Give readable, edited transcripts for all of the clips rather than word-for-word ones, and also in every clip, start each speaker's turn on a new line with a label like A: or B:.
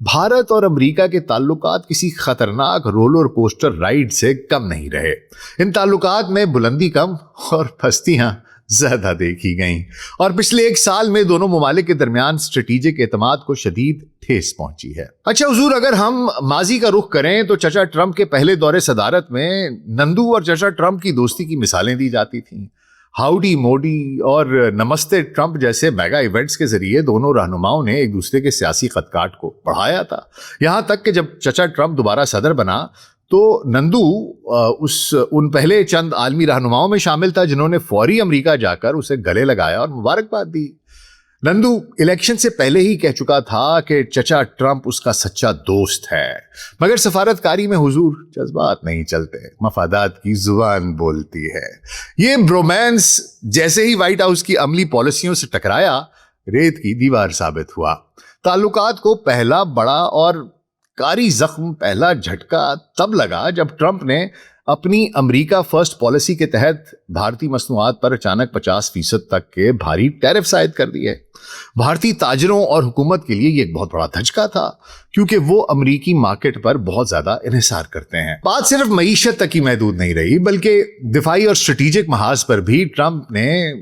A: بھارت اور امریکہ کے تعلقات کسی خطرناک رولر کوسٹر رائیڈ سے کم نہیں رہے۔ ان تعلقات میں بلندی کم اور پستیاں زیادہ دیکھی گئیں، اور پچھلے ایک سال میں دونوں ممالک کے درمیان اسٹریٹجک اعتماد کو شدید ٹھیس پہنچی ہے۔ اچھا حضور، اگر ہم ماضی کا رخ کریں تو چچا ٹرمپ کے پہلے دور صدارت میں نندو اور چچا ٹرمپ کی دوستی کی مثالیں دی جاتی تھیں۔ ہاؤڈی موڈی اور نمستے ٹرمپ جیسے میگا ایونٹس کے ذریعے دونوں رہنماؤں نے ایک دوسرے کے سیاسی خط کاٹ کو بڑھایا تھا، یہاں تک کہ جب چچا ٹرمپ دوبارہ صدر بنا تو نندو ان پہلے چند عالمی رہنماؤں میں شامل تھا جنہوں نے فوری امریکہ جا کر اسے گلے لگایا اور مبارکباد دی۔ نندو الیکشن سے پہلے ہی کہہ چکا تھا کہ چچا ٹرمپ اس کا سچا دوست ہے، مگر سفارتکاری میں حضور جذبات نہیں چلتے، مفادات کی زبان بولتی ہے۔ یہ برومانس جیسے ہی وائٹ ہاؤس کی عملی پالیسیوں سے ٹکرایا، ریت کی دیوار ثابت ہوا۔ تعلقات کو پہلا بڑا اور کاری زخم، پہلا جھٹکا تب لگا جب ٹرمپ نے اپنی امریکہ فرسٹ پالیسی کے تحت بھارتی مصنوعات پر اچانک 50% تک کے بھاری ٹیرفز عائد کر دیے۔ بھارتی تاجروں اور حکومت کے لیے یہ ایک بہت بڑا دھچکا تھا، کیونکہ وہ امریکی مارکیٹ پر بہت زیادہ انحصار کرتے ہیں۔ بات صرف معیشت تک ہی محدود نہیں رہی، بلکہ دفاعی اور اسٹریٹجک محاذ پر بھی ٹرمپ نے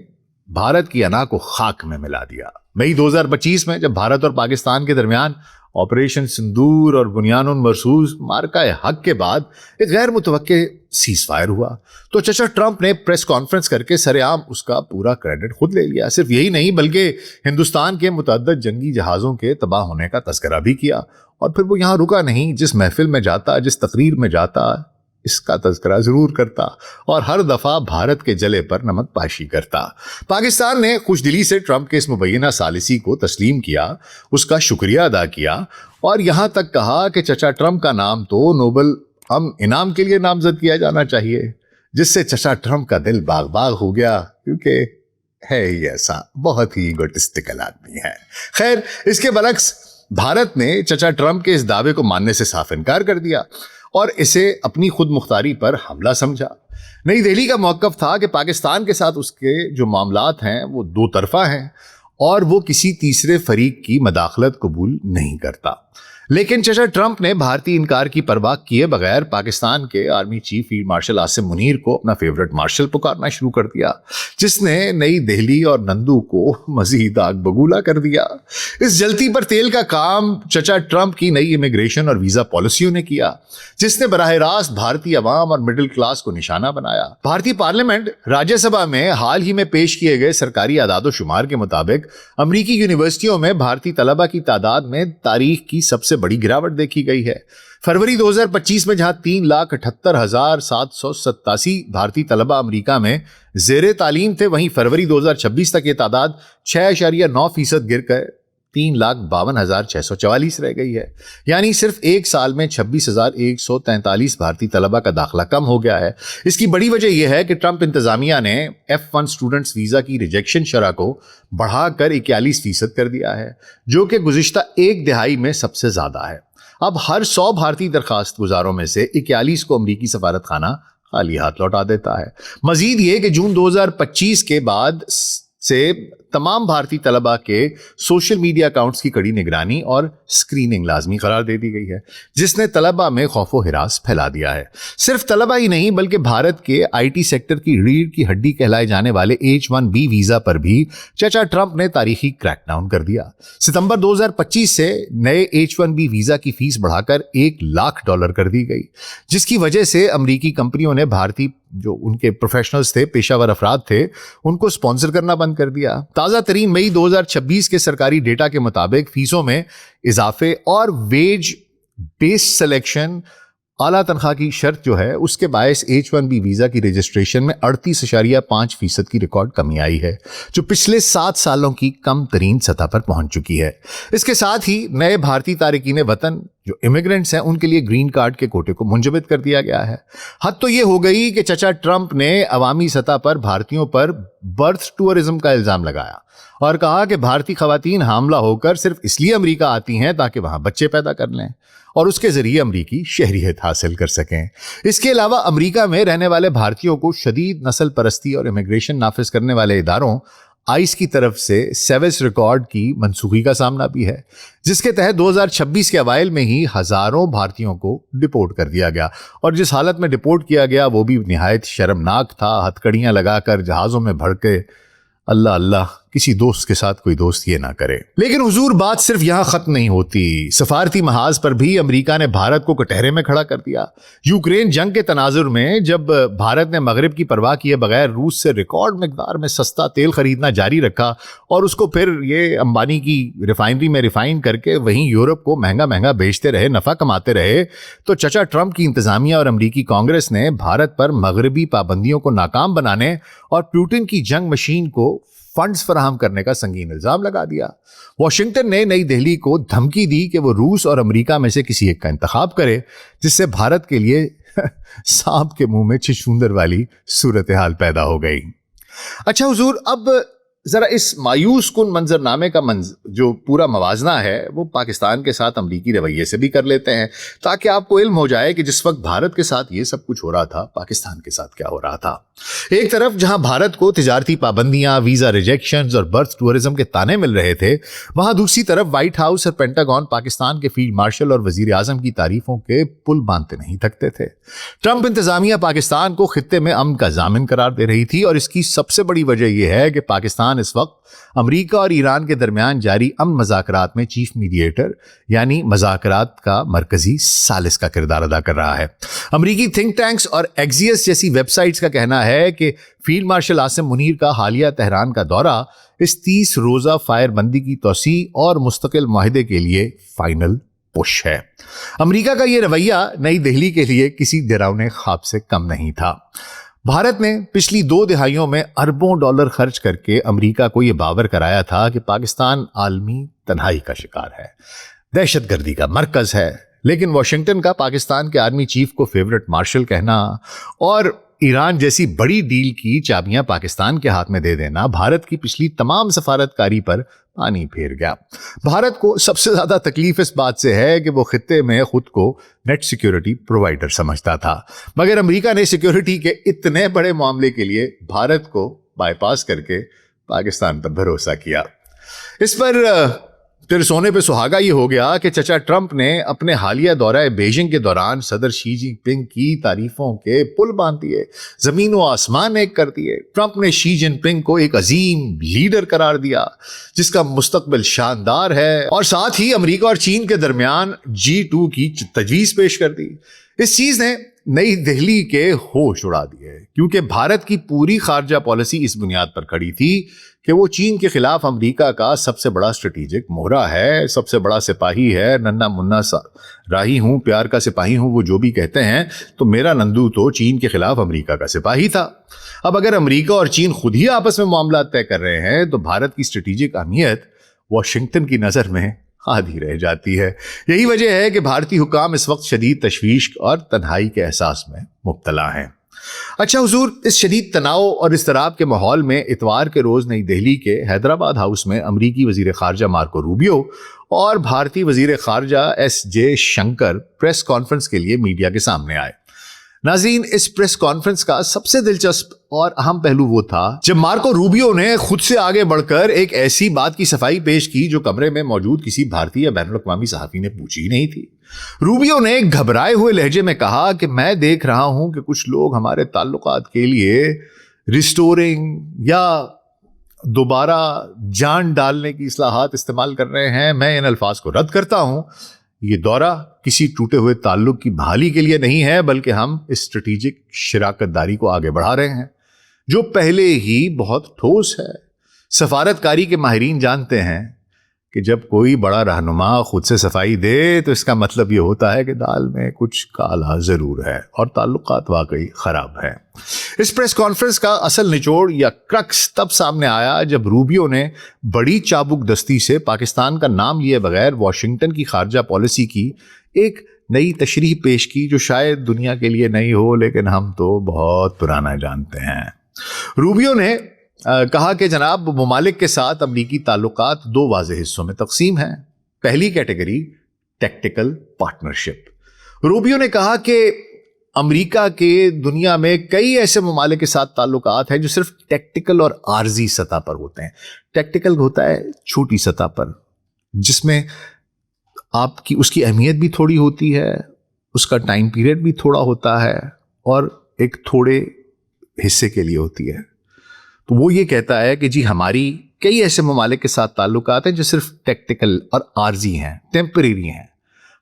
A: بھارت کی انا کو خاک میں ملا دیا۔ مئی 2025 میں جب بھارت اور پاکستان کے درمیان آپریشن سندور اور بنیان مرصوص مارکہ حق کے بعد ایک غیر متوقع سیز فائر ہوا تو چچا ٹرمپ نے پریس کانفرنس کر کے سر عام اس کا پورا کریڈٹ خود لے لیا۔ صرف یہی نہیں بلکہ ہندوستان کے متعدد جنگی جہازوں کے تباہ ہونے کا تذکرہ بھی کیا، اور پھر وہ یہاں رکا نہیں، جس محفل میں جاتا، جس تقریر میں جاتا، اس کا تذکرہ ضرور کرتا اور ہر دفعہ بھارت کے جلے پر نمک پاشی کرتا۔ پاکستان نے خوش دلی سے ٹرمپ کے اس مبینہ ثالثی کو تسلیم کیا، اس کا شکریہ ادا کیا، اور یہاں تک کہا کہ چچا ٹرمپ کا نام تو نوبل انعام کے لیے نامزد کیا جانا چاہیے، جس سے چچا ٹرمپ کا دل باغ باغ ہو گیا، کیونکہ ہے ہی ایسا بہت ہی ایگوٹسٹیکل آدمی ہے۔ خیر، اس کے برعکس بھارت نے چچا ٹرمپ کے اس دعوے کو ماننے سے صاف انکار کر دیا اور اسے اپنی خود مختاری پر حملہ سمجھا۔ نئی دہلی کا موقف تھا کہ پاکستان کے ساتھ اس کے جو معاملات ہیں وہ دو طرفہ ہیں اور وہ کسی تیسرے فریق کی مداخلت قبول نہیں کرتا۔ لیکن چچا ٹرمپ نے بھارتی انکار کی پرواہ کیے بغیر پاکستان کے army chief field marshal Asim Munir کو اپنا فیورٹ مارشل پکارنا شروع کر دیا، جس نے نئی دہلی اور نندو کو مزید آگ بگولا کر دیا۔ اس جلتی پر تیل کا کام چچا ٹرمپ کی نئی امیگریشن اور ویزا پالیسیوں نے کیا، جس نے براہ راست بھارتی عوام اور مڈل کلاس کو نشانہ بنایا۔ بھارتی پارلیمنٹ راجیہ سبھا میں حال ہی میں پیش کیے گئے سرکاری اعداد و شمار کے مطابق امریکی یونیورسٹیوں میں بھارتی طلبہ کی تعداد میں تاریخ کی سب سے بڑی گراوٹ دیکھی گئی ہے۔ فروری 2025 میں جہاں 3,78,787 بھارتی طلبہ امریکہ میں زیر تعلیم تھے، وہیں فروری 2026 تک یہ تعداد 6.9% گر کر 3,52,644 رہ گئی ہے۔ یعنی صرف ایک سال میں 26,143 بھارتی طلبہ کا داخلہ کم ہو گیا ہے۔ اس کی بڑی وجہ یہ ہے کہ ٹرمپ انتظامیہ نے F1 اسٹوڈنٹس ویزا کی ریجیکشن شرح کو بڑھا کر 41% کر دیا ہے، جو کہ گزشتہ ایک دہائی میں سب سے زیادہ ہے۔ اب ہر 100 بھارتی درخواست گزاروں میں سے 41 کو امریکی سفارت خانہ خالی ہاتھ لوٹا دیتا ہے۔ مزید یہ کہ جون 2025 کے بعد سے تمام بھارتی طلبہ کے سوشل میڈیا اکاؤنٹس کی کڑی نگرانی اور سکریننگ لازمی قرار دے دی گئی ہے، جس نے طلبہ میں خوف و ہراس پھیلا دیا ہے۔ صرف طلبہ ہی نہیں بلکہ بھارت کے آئی ٹی سیکٹر کی ریڑھ کی ہڈی کہلائے جانے والے H1B ویزا پر بھی چچا ٹرمپ نے تاریخی کریک ڈاؤن کر دیا۔ ستمبر 2025 سے نئے H1B ویزا کی فیس بڑھا کر $1,00,000 کر دی گئی، جس کی وجہ سے امریکی کمپنیوں نے بھارتی جو ان کے پروفیشنلز تھے، پیشہ ور افراد تھے، ان کو سپانسر کرنا بند کر دیا۔ تازہ ترین مئی 2026 کے سرکاری ڈیٹا کے مطابق فیسوں میں اضافے اور ویج بیس سلیکشن، اعلیٰ تنخواہ کی شرط جو ہے، اس کے باعث H1B ویزا کی رجسٹریشن میں 38.5% کی ریکارڈ کمی آئی ہے، جو پچھلے 7 سالوں کی کم ترین سطح پر پہنچ چکی ہے۔ اس کے ساتھ ہی نئے بھارتی تارکین وطن جو امیگرینٹس ہیں، ان کے لیے گرین کارڈ کے کوٹے کو منجمد کر دیا گیا ہے۔ حد تو یہ ہو گئی کہ چچا ٹرمپ نے عوامی سطح پر بھارتیوں پر برتھ ٹورزم کا الزام لگایا اور کہا کہ بھارتی خواتین حاملہ ہو کر صرف اس لیے امریکہ آتی ہیں تاکہ وہاں بچے پیدا کر لیں اور اس کے ذریعے امریکی شہریت حاصل کر سکیں۔ اس کے علاوہ امریکہ میں رہنے والے بھارتیوں کو شدید نسل پرستی اور امیگریشن نافذ کرنے والے اداروں آئس کی طرف سے سیوس ریکارڈ کی منسوخی کا سامنا بھی ہے، جس کے تحت 2026 کے اوائل میں ہی ہزاروں بھارتیوں کو ڈپورٹ کر دیا گیا، اور جس حالت میں ڈپورٹ کیا گیا وہ بھی نہایت شرمناک تھا، ہتھکڑیاں لگا کر جہازوں میں بھر کے۔ اللہ اللہ، کسی دوست کے ساتھ کوئی دوست یہ نہ کرے۔ لیکن حضور بات صرف یہاں ختم نہیں ہوتی، سفارتی محاذ پر بھی امریکہ نے بھارت کو کٹہرے میں کھڑا کر دیا۔ یوکرین جنگ کے تناظر میں جب بھارت نے مغرب کی پرواہ کیے بغیر روس سے ریکارڈ مقدار میں سستا تیل خریدنا جاری رکھا اور اس کو پھر یہ امبانی کی ریفائنری میں ریفائن کر کے وہیں یورپ کو مہنگا مہنگا بیچتے رہے، نفع کماتے رہے، تو چچا ٹرمپ کی انتظامیہ اور امریکی کانگریس نے بھارت پر مغربی پابندیوں کو ناکام بنانے اور پوٹن کی جنگ مشین کو فنڈز فراہم کرنے کا سنگین الزام لگا دیا۔ واشنگٹن نے نئی دہلی کو دھمکی دی کہ وہ روس اور امریکہ میں سے کسی ایک کا انتخاب کرے، جس سے بھارت کے لیے سانپ کے منہ میں چھچھوندر والی صورتحال پیدا ہو گئی۔ اچھا حضور، اب ذرا اس مایوس کن منظرنامے کا جو پورا موازنہ ہے وہ پاکستان کے ساتھ امریکی رویے سے بھی کر لیتے ہیں، تاکہ آپ کو علم ہو جائے کہ جس وقت بھارت کے ساتھ یہ سب کچھ ہو رہا تھا، پاکستان کے ساتھ کیا ہو رہا تھا۔ ایک طرف جہاں بھارت کو تجارتی پابندیاں، ویزا ریجیکشنز اور برتھ ٹورزم کے طعنے مل رہے تھے، وہاں دوسری طرف وائٹ ہاؤس اور پینٹاگون پاکستان کے فیلڈ مارشل اور وزیر اعظم کی تعریفوں کے پل باندھتے نہیں تھکتے تھے۔ ٹرمپ انتظامیہ پاکستان کو خطے میں امن کا ضامن قرار دے رہی تھی، اور اس کی سب سے بڑی وجہ یہ ہے کہ پاکستان اس وقت امریکہ اور ایران کے درمیان جاری امن مذاکرات میں چیف میڈیٹر یعنی مذاکرات کا مرکزی ثالث کا کردار ادا کر رہا ہے۔ امریکی تھنک ٹینکس اور ایکزیس جیسی ویب سائٹس کا کہنا ہے کہ فیلڈ مارشل عاصم منیر کا حالیہ تہران کا دورہ اس 30 روزہ فائر بندی کی توسیع اور مستقل معاہدے کے لیے فائنل پش ہے۔ امریکہ کا یہ رویہ نئی دہلی کے لیے کسی ڈراؤنے خواب سے کم نہیں تھا۔ بھارت نے پچھلی 2 دہائیوں میں اربوں ڈالر خرچ کر کے امریکہ کو یہ باور کرایا تھا کہ پاکستان عالمی تنہائی کا شکار ہے، دہشت گردی کا مرکز ہے، لیکن واشنگٹن کا پاکستان کے آرمی چیف کو فیورٹ مارشل کہنا اور ایران جیسی بڑی ڈیل کی چابیاں پاکستان کے ہاتھ میں دے دینا بھارت کی پچھلی تمام سفارتکاری پر پانی پھیر گیا۔ بھارت کو سب سے زیادہ تکلیف اس بات سے ہے کہ وہ خطے میں خود کو نیٹ سیکیورٹی پرووائڈر سمجھتا تھا، مگر امریکہ نے سیکیورٹی کے اتنے بڑے معاملے کے لیے بھارت کو بائی پاس کر کے پاکستان پر بھروسہ کیا۔ اس پر پھر سونے پہ سہاگا یہ ہو گیا کہ چچا ٹرمپ نے اپنے حالیہ دورہ بیجنگ کے دوران صدر شی جن پنگ کی تعریفوں کے پل باندھ دیے، زمین و آسمان ایک کر دیے۔ ٹرمپ نے شی جن پنگ کو ایک عظیم لیڈر قرار دیا جس کا مستقبل شاندار ہے، اور ساتھ ہی امریکہ اور چین کے درمیان G2 کی تجویز پیش کر دی۔ اس چیز نے نئی دہلی کے ہوش اڑا دیے، کیونکہ بھارت کی پوری خارجہ پالیسی اس بنیاد پر کھڑی تھی کہ وہ چین کے خلاف امریکہ کا سب سے بڑا اسٹریٹجک مہرہ ہے، سب سے بڑا سپاہی ہے۔ ننا منا راہی ہوں، پیار کا سپاہی ہوں، وہ جو بھی کہتے ہیں، تو میرا نندو تو چین کے خلاف امریکہ کا سپاہی تھا۔ اب اگر امریکہ اور چین خود ہی آپس میں معاملات طے کر رہے ہیں تو بھارت کی اسٹریٹجک اہمیت واشنگٹن کی نظر میں آدھی رہ جاتی ہے۔ یہی وجہ ہے کہ بھارتی حکام اس وقت شدید تشویش اور تنہائی کے احساس میں مبتلا ہیں۔ اچھا حضور، اس شدید تناؤ اور اضطراب کے ماحول میں اتوار کے روز نئی دہلی کے حیدرآباد ہاؤس میں امریکی وزیر خارجہ مارکو روبیو اور بھارتی وزیر خارجہ S J Shankar press conference کے لیے میڈیا کے سامنے آئے۔ ناظرین، اس پریس کانفرنس کا سب سے دلچسپ اور اہم پہلو وہ تھا جب مارکو روبیو نے خود سے آگے بڑھ کر ایک ایسی بات کی صفائی پیش کی جو کمرے میں موجود کسی بھارتی یا بین الاقوامی صحافی نے پوچھی ہی نہیں تھی۔ روبیو نے گھبرائے ہوئے لہجے میں کہا کہ میں دیکھ رہا ہوں کہ کچھ لوگ ہمارے تعلقات کے لیے ریسٹورنگ یا دوبارہ جان ڈالنے کی اصطلاحات استعمال کر رہے ہیں۔ میں ان الفاظ کو رد کرتا ہوں۔ یہ دورہ کسی ٹوٹے ہوئے تعلق کی بحالی کے لیے نہیں ہے، بلکہ ہم اسٹریٹجک شراکت داری کو آگے بڑھا رہے ہیں جو پہلے ہی بہت ٹھوس ہے۔ سفارتکاری کے ماہرین جانتے ہیں کہ جب کوئی بڑا رہنما خود سے صفائی دے تو اس کا مطلب یہ ہوتا ہے کہ دال میں کچھ کالا ضرور ہے اور تعلقات واقعی خراب ہیں۔ اس پریس کانفرنس کا اصل نچوڑ یا کرکس تب سامنے آیا جب روبیو نے بڑی چابک دستی سے پاکستان کا نام لیے بغیر واشنگٹن کی خارجہ پالیسی کی ایک نئی تشریح پیش کی جو شاید دنیا کے لیے نئی ہو، لیکن ہم تو بہت پرانا جانتے ہیں۔ روبیو نے کہا کہ جناب، ممالک کے ساتھ امریکی تعلقات 2 واضح حصوں میں تقسیم ہیں۔ پہلی کیٹیگری ٹیکٹیکل پارٹنرشپ۔ روبیو نے کہا کہ امریکہ کے دنیا میں کئی ایسے ممالک کے ساتھ تعلقات ہیں جو صرف ٹیکٹیکل اور عارضی سطح پر ہوتے ہیں. ٹیکٹیکل ہوتا ہے چھوٹی سطح پر، جس میں آپ کی اس کی اہمیت بھی تھوڑی ہوتی ہے، اس کا ٹائم پیریڈ بھی تھوڑا ہوتا ہے، اور ایک تھوڑے حصے کے لیے ہوتی ہے. تو وہ یہ کہتا ہے کہ جی ہماری کئی ایسے ممالک کے ساتھ تعلقات ہیں جو صرف ٹیکٹیکل اور عارضی ہیں، ٹیمپریری ہیں.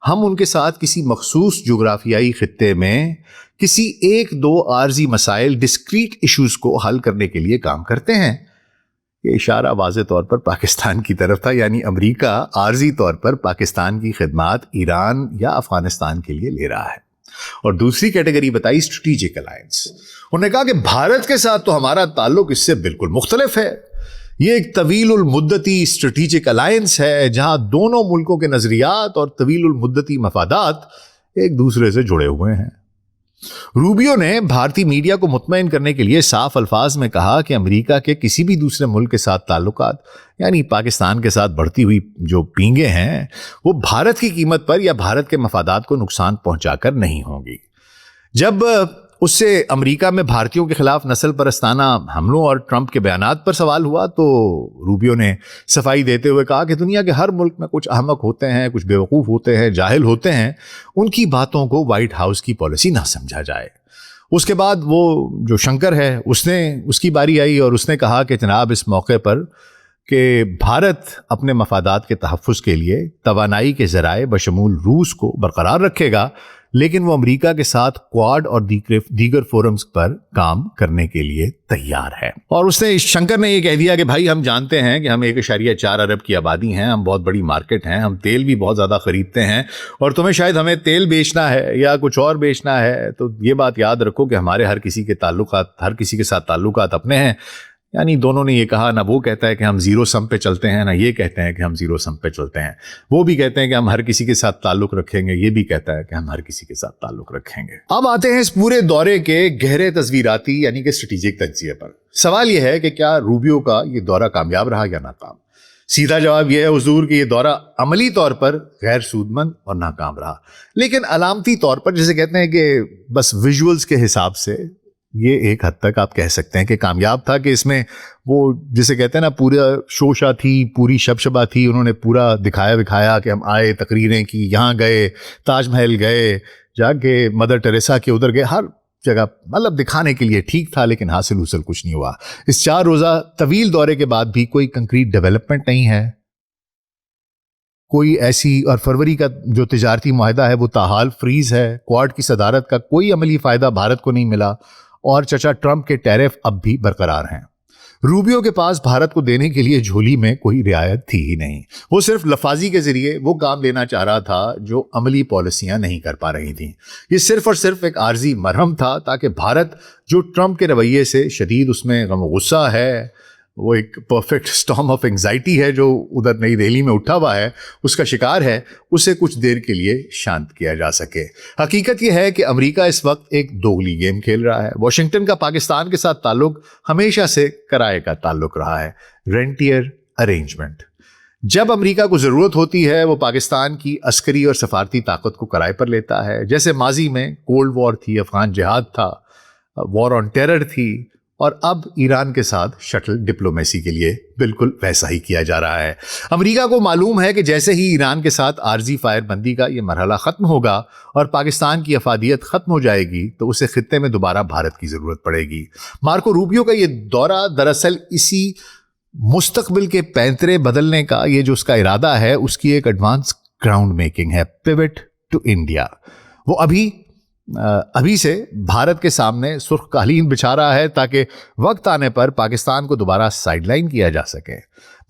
A: ہم ان کے ساتھ کسی مخصوص جغرافیائی خطے میں کسی ایک دو عارضی مسائل، ڈسکریٹ ایشوز کو حل کرنے کے لیے کام کرتے ہیں. یہ اشارہ واضح طور پر پاکستان کی طرف تھا، یعنی امریکہ عارضی طور پر پاکستان کی خدمات ایران یا افغانستان کے لیے لے رہا ہے. اور دوسری کیٹیگری بتائی اسٹریٹجک الائنس. انہوں نے کہا کہ بھارت کے ساتھ تو ہمارا تعلق اس سے بالکل مختلف ہے. یہ ایک طویل المدتی اسٹریٹجک الائنس ہے جہاں دونوں ملکوں کے نظریات اور طویل المدتی مفادات ایک دوسرے سے جڑے ہوئے ہیں. روبیو نے بھارتی میڈیا کو مطمئن کرنے کے لیے صاف الفاظ میں کہا کہ امریکہ کے کسی بھی دوسرے ملک کے ساتھ تعلقات، یعنی پاکستان کے ساتھ بڑھتی ہوئی جو پینگیں ہیں، وہ بھارت کی قیمت پر یا بھارت کے مفادات کو نقصان پہنچا کر نہیں ہوں گی. جب اس سے امریکہ میں بھارتیوں کے خلاف نسل پرستانہ حملوں اور ٹرمپ کے بیانات پر سوال ہوا تو روبیو نے صفائی دیتے ہوئے کہا کہ دنیا کے ہر ملک میں کچھ احمق ہوتے ہیں، کچھ بیوقوف ہوتے ہیں، جاہل ہوتے ہیں. ان کی باتوں کو وائٹ ہاؤس کی پالیسی نہ سمجھا جائے. اس کے بعد وہ جو شنکر ہے اس کی باری آئی اور اس نے کہا کہ جناب اس موقع پر کہ بھارت اپنے مفادات کے تحفظ کے لیے توانائی کے ذرائع بشمول روس کو برقرار رکھے گا، لیکن وہ امریکہ کے ساتھ کواد اور دیگر فورمز پر کام کرنے کے لیے تیار ہے. اور شنکر نے یہ کہہ دیا کہ بھائی ہم جانتے ہیں کہ ہم 1.4 ارب کی آبادی ہیں، ہم بہت بڑی مارکیٹ ہیں، ہم تیل بھی بہت زیادہ خریدتے ہیں، اور تمہیں شاید ہمیں تیل بیچنا ہے یا کچھ اور بیچنا ہے تو یہ بات یاد رکھو کہ ہمارے ہر کسی کے ساتھ تعلقات اپنے ہیں. یعنی دونوں نے یہ کہا، نہ وہ کہتا ہے کہ ہم زیرو سم پہ چلتے ہیں، نہ یہ کہتے ہیں کہ ہم زیرو سم پہ چلتے ہیں. وہ بھی کہتے ہیں کہ ہم ہر کسی کے ساتھ تعلق رکھیں گے، یہ بھی کہتا ہے کہ ہم ہر کسی کے ساتھ تعلق رکھیں گے. اب آتے ہیں اس پورے دورے کے گہرے تصویراتی یعنی کہ اسٹریٹجک تجزیے پر. سوال یہ ہے کہ کیا روبیو کا یہ دورہ کامیاب رہا یا ناکام؟ سیدھا جواب یہ ہے حضور کہ یہ دورہ عملی طور پر غیر سودمند اور ناکام رہا، لیکن علامتی طور پر جسے کہتے ہیں کہ بس ویژولز کے حساب سے یہ ایک حد تک آپ کہہ سکتے ہیں کہ کامیاب تھا. کہ اس میں وہ جسے کہتے ہیں نا پورا شوشہ تھی، پوری شبشبہ تھی، انہوں نے پورا دکھایا کہ ہم آئے، تقریریں کی، یہاں گئے، تاج محل گئے، جا کے مدر ٹریسا کے ادھر گئے، ہر جگہ مطلب دکھانے کے لیے ٹھیک تھا، لیکن حاصل کچھ نہیں ہوا. اس 4 روزہ طویل دورے کے بعد بھی کوئی کنکریٹ ڈیولپمنٹ نہیں ہے، کوئی ایسی، اور فروری کا جو تجارتی معاہدہ ہے وہ تاحال فریز ہے. کواد کی صدارت کا کوئی عملی فائدہ بھارت کو نہیں ملا، اور چچا ٹرمپ کے ٹیرف اب بھی برقرار ہیں. روبیو کے پاس بھارت کو دینے کے لیے جھولی میں کوئی رعایت تھی ہی نہیں. وہ صرف لفاظی کے ذریعے وہ کام لینا چاہ رہا تھا جو عملی پالیسیاں نہیں کر پا رہی تھیں. یہ صرف اور صرف ایک عارضی مرہم تھا تاکہ بھارت جو ٹرمپ کے رویے سے شدید اس میں غم و غصہ ہے، وہ ایک پرفیکٹ سٹارم آف انگزائٹی ہے جو ادھر نئی دہلی میں اٹھا ہوا ہے، اس کا شکار ہے، اسے کچھ دیر کے لیے شانت کیا جا سکے. حقیقت یہ ہے کہ امریکہ اس وقت ایک دوگلی گیم کھیل رہا ہے. واشنگٹن کا پاکستان کے ساتھ تعلق ہمیشہ سے کرائے کا تعلق رہا ہے، رینٹیئر ارینجمنٹ. جب امریکہ کو ضرورت ہوتی ہے وہ پاکستان کی عسکری اور سفارتی طاقت کو کرائے پر لیتا ہے، جیسے ماضی میں کولڈ وار تھی، افغان جہاد تھا، وار آن ٹیرر تھی، اور اب ایران کے ساتھ شٹل ڈپلومیسی کے لیے بالکل ویسا ہی کیا جا رہا ہے. امریکہ کو معلوم ہے کہ جیسے ہی ایران کے ساتھ عارضی فائر بندی کا یہ مرحلہ ختم ہوگا اور پاکستان کی افادیت ختم ہو جائے گی تو اسے خطے میں دوبارہ بھارت کی ضرورت پڑے گی. مارکو روبیو کا یہ دورہ دراصل اسی مستقبل کے پینترے بدلنے کا، یہ جو اس کا ارادہ ہے، اس کی ایک ایڈوانس گراؤنڈ میکنگ ہے، پیوٹ ٹو انڈیا. وہ ابھی سے بھارت کے سامنے سرخ قالین بچھا رہا ہے تاکہ وقت آنے پر پاکستان کو دوبارہ سائیڈ لائن کیا جا سکے.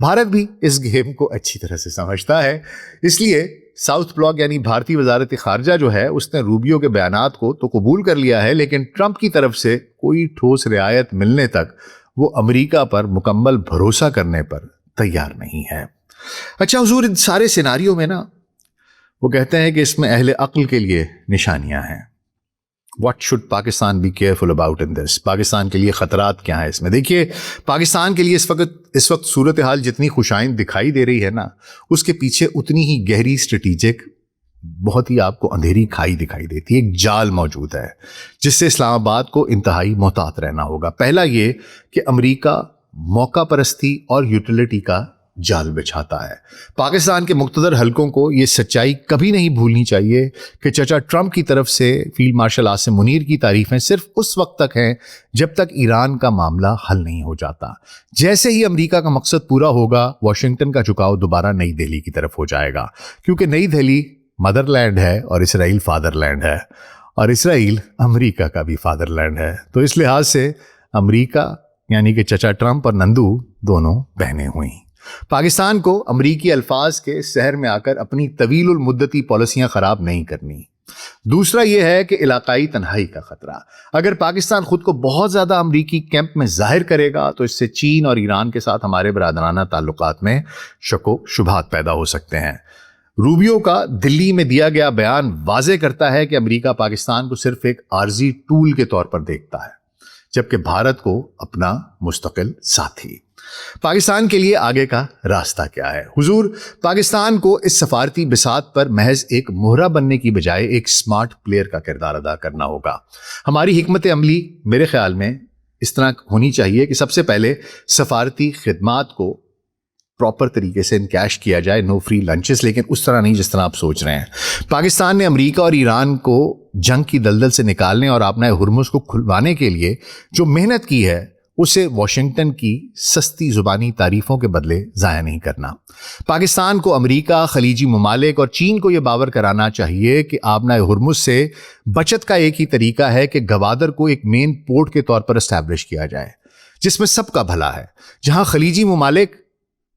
A: بھارت بھی اس گیم کو اچھی طرح سے سمجھتا ہے، اس لیے ساؤتھ بلاک یعنی بھارتی وزارت خارجہ جو ہے اس نے روبیو کے بیانات کو تو قبول کر لیا ہے، لیکن ٹرمپ کی طرف سے کوئی ٹھوس رعایت ملنے تک وہ امریکہ پر مکمل بھروسہ کرنے پر تیار نہیں ہے. اچھا حضور، ان سارے سیناریوں میں نا وہ کہتے ہیں کہ اس میں اہل عقل کے لیے نشانیاں ہیں. What should Pakistan be careful about in this؟ Pakistan کے لیے خطرات کیا ہیں اس میں؟ دیکھیے، پاکستان کے لیے اس وقت صورتحال جتنی خوشائند دکھائی دے رہی ہے نا، اس کے پیچھے اتنی ہی گہری اسٹریٹجک بہت ہی آپ کو اندھیری کھائی دکھائی دیتی ہے، ایک جال موجود ہے جس سے اسلام آباد کو انتہائی محتاط رہنا ہوگا۔ پہلا یہ کہ امریکہ موقع پرستی اور یوٹیلٹی کا جال بچھاتا ہے۔ پاکستان کے مقتدر حلقوں کو یہ سچائی کبھی نہیں بھولنی چاہیے کہ چچا ٹرمپ کی طرف سے فیلڈ مارشل عاصم منیر کی تعریفیں صرف اس وقت تک ہیں جب تک ایران کا معاملہ حل نہیں ہو جاتا۔ جیسے ہی امریکہ کا مقصد پورا ہوگا، واشنگٹن کا جھکاؤ دوبارہ نئی دہلی کی طرف ہو جائے گا، کیونکہ نئی دہلی مدر لینڈ ہے اور اسرائیل فادر لینڈ ہے، اور اسرائیل امریکہ کا بھی فادر لینڈ ہے۔ تو اس لحاظ سے امریکہ یعنی کہ چچا ٹرمپ اور نندو دونوں بہنیں ہوئیں۔ پاکستان کو امریکی الفاظ کے سحر میں آ کر اپنی طویل المدتی پالیسیاں خراب نہیں کرنی۔ دوسرا یہ ہے کہ علاقائی تنہائی کا خطرہ۔ اگر پاکستان خود کو بہت زیادہ امریکی کیمپ میں ظاہر کرے گا تو اس سے چین اور ایران کے ساتھ ہمارے برادرانہ تعلقات میں شک و شبہات پیدا ہو سکتے ہیں۔ روبیو کا دلی میں دیا گیا بیان واضح کرتا ہے کہ امریکہ پاکستان کو صرف ایک عارضی ٹول کے طور پر دیکھتا ہے، جبکہ بھارت کو اپنا مستقل ساتھی۔ پاکستان کے لیے آگے کا راستہ کیا ہے؟ حضور، پاکستان کو اس سفارتی بساط پر محض ایک مہرہ بننے کی بجائے ایک سمارٹ پلیئر کا کردار ادا کرنا ہوگا۔ ہماری حکمت عملی میرے خیال میں اس طرح ہونی چاہیے کہ سب سے پہلے سفارتی خدمات کو پراپر طریقے سے انکیش کیا جائے، نو فری لنچز، لیکن اس طرح نہیں جس طرح آپ سوچ رہے ہیں۔ پاکستان نے امریکہ اور ایران کو جنگ کی دلدل سے نکالنے اور آبنائے ہرمز کو کھلوانے کے لیے جو محنت کی ہے اسے واشنگٹن کی سستی زبانی تعریفوں کے بدلے ضائع نہیں کرنا۔ پاکستان کو امریکہ، خلیجی ممالک اور چین کو یہ باور کرانا چاہیے کہ آبنائے ہرمز سے بچت کا ایک ہی طریقہ ہے کہ گوادر کو ایک مین پورٹ کے طور پر اسٹیبلش کیا جائے جس میں سب کا بھلا ہے، جہاں خلیجی ممالک،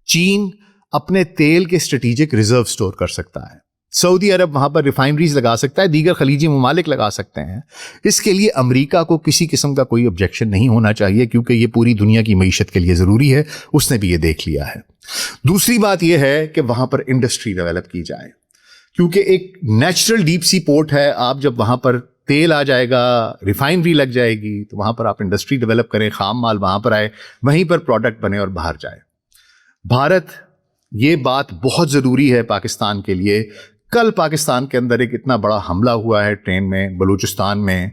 A: چین اپنے تیل کے اسٹریٹجک ریزرو سٹور کر سکتا ہے، سعودی عرب وہاں پر ریفائنریز لگا سکتا ہے، دیگر خلیجی ممالک لگا سکتے ہیں۔ اس کے لیے امریکہ کو کسی قسم کا کوئی آبجیکشن نہیں ہونا چاہیے، کیونکہ یہ پوری دنیا کی معیشت کے لیے ضروری ہے، اس نے بھی یہ دیکھ لیا ہے۔ دوسری بات یہ ہے کہ وہاں پر انڈسٹری ڈیولپ کی جائے، کیونکہ ایک نیچرل ڈیپ سی پورٹ ہے۔ آپ جب وہاں پر تیل آ جائے گا، ریفائنری لگ جائے گی، تو وہاں پر آپ انڈسٹری ڈیولپ کریں، خام مال وہاں پر آئے، وہیں پر پروڈکٹ بنے اور باہر جائے۔ بھارت، یہ بات بہت ضروری ہے پاکستان کے لیے۔ کل پاکستان کے اندر ایک اتنا بڑا حملہ ہوا ہے ٹرین میں، بلوچستان میں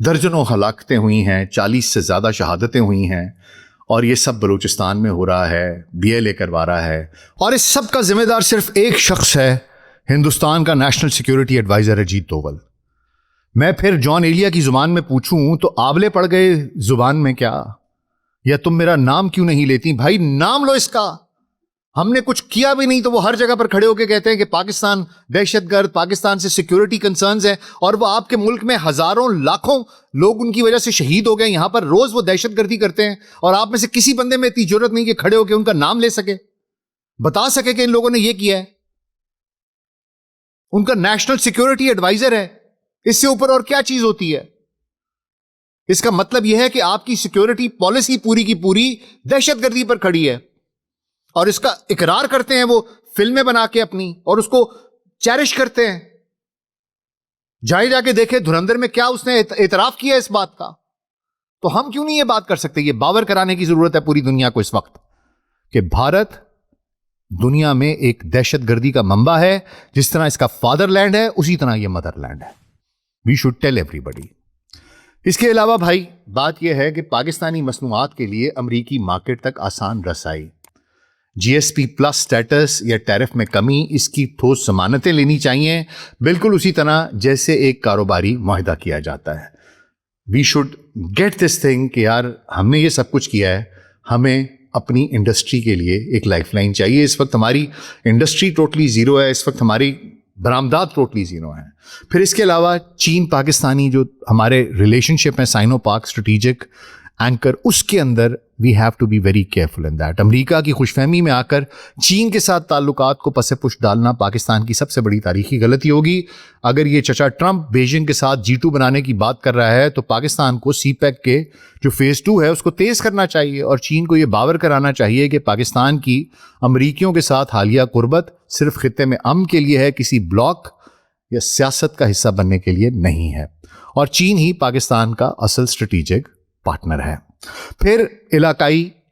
A: درجنوں ہلاکتیں ہوئی ہیں، 40 سے زیادہ شہادتیں ہوئی ہیں، اور یہ سب بلوچستان میں ہو رہا ہے، BLA کروا رہا ہے، اور اس سب کا ذمہ دار صرف ایک شخص ہے، ہندوستان کا national security advisor Ajit Doval. میں پھر جان ایلیا کی زبان میں پوچھوں تو آبلے پڑ گئے زبان میں کیا؟ یا تم میرا نام کیوں نہیں لیتی؟ بھائی نام لو اس کا۔ ہم نے کچھ کیا بھی نہیں تو وہ ہر جگہ پر کھڑے ہو کے کہتے ہیں کہ پاکستان دہشت گرد، پاکستان سے سیکیورٹی کنسرنز ہیں، اور وہ آپ کے ملک میں ہزاروں لاکھوں لوگ ان کی وجہ سے شہید ہو گئے، یہاں پر روز وہ دہشت گردی کرتے ہیں، اور آپ میں سے کسی بندے میں اتنی جرت نہیں کہ کھڑے ہو کے ان کا نام لے سکے، بتا سکے کہ ان لوگوں نے یہ کیا ہے۔ ان کا نیشنل سیکیورٹی ایڈوائزر ہے، اس سے اوپر اور کیا چیز ہوتی ہے؟ اس کا مطلب یہ ہے کہ آپ کی سیکیورٹی پالیسی پوری کی پوری دہشت گردی پر کھڑی ہے، اور اس کا اقرار کرتے ہیں وہ فلمیں بنا کے اپنی، اور اس کو چیرش کرتے ہیں۔ جا کے دیکھیں دھرندر میں کیا اس نے اعتراف کیا اس بات کا۔ تو ہم کیوں نہیں یہ بات کر سکتے؟ یہ باور کرانے کی ضرورت ہے پوری دنیا کو اس وقت کہ بھارت دنیا میں ایک دہشت گردی کا منبع ہے، جس طرح اس کا فادر لینڈ ہے اسی طرح یہ مدر لینڈ ہے۔ وی شوڈ ٹیل ایوری بڈی۔ اس کے علاوہ بھائی بات یہ ہے کہ پاکستانی مصنوعات کے لیے امریکی مارکیٹ تک آسان رسائی، GSP پلس سٹیٹس یا ٹیرف میں کمی، اس کی ٹھوس ضمانتیں لینی چاہیے، بالکل اسی طرح جیسے ایک کاروباری معاہدہ کیا جاتا ہے۔ We should get this thing کہ یار ہم نے یہ سب کچھ کیا ہے، ہمیں اپنی انڈسٹری کے لیے ایک لائف لائن چاہیے۔ اس وقت ہماری انڈسٹری ٹوٹلی زیرو ہے، اس وقت ہماری برآمدات ٹوٹلی زیرو ہیں۔ پھر اس کے علاوہ چین پاکستانی جو ہمارے ریلیشن شپ ہیں، سائنو پاک اسٹریٹجک اینکر، اس کے اندر we have to be very careful in that. امریکہ کی خوش فہمی میں آ کر چین کے ساتھ تعلقات کو پس پش ڈالنا پاکستان کی سب سے بڑی تاریخی غلطی ہوگی۔ اگر یہ چچا ٹرمپ بیجنگ کے ساتھ G2 بنانے کی بات کر رہا ہے تو پاکستان کو CPEC کے جو فیز 2 ہے اس کو تیز کرنا چاہیے، اور چین کو یہ باور کرانا چاہیے کہ پاکستان کی امریکیوں کے ساتھ حالیہ قربت صرف خطے میں امن کے لیے ہے، کسی بلاک یا سیاست کا حصہ بننے کے لیے نہیں ہے، اور چین ہی پاکستان کا اصل اسٹریٹجک پارٹنر ہے۔ پھر علاقائی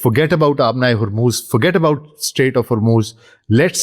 A: forget about Abna Hormuz, forget about Strait of Hormuz, let's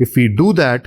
A: If we do that,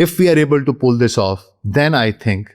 A: If we are able to pull this off, then I think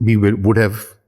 A: we would have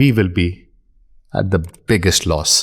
A: we will be at the biggest loss,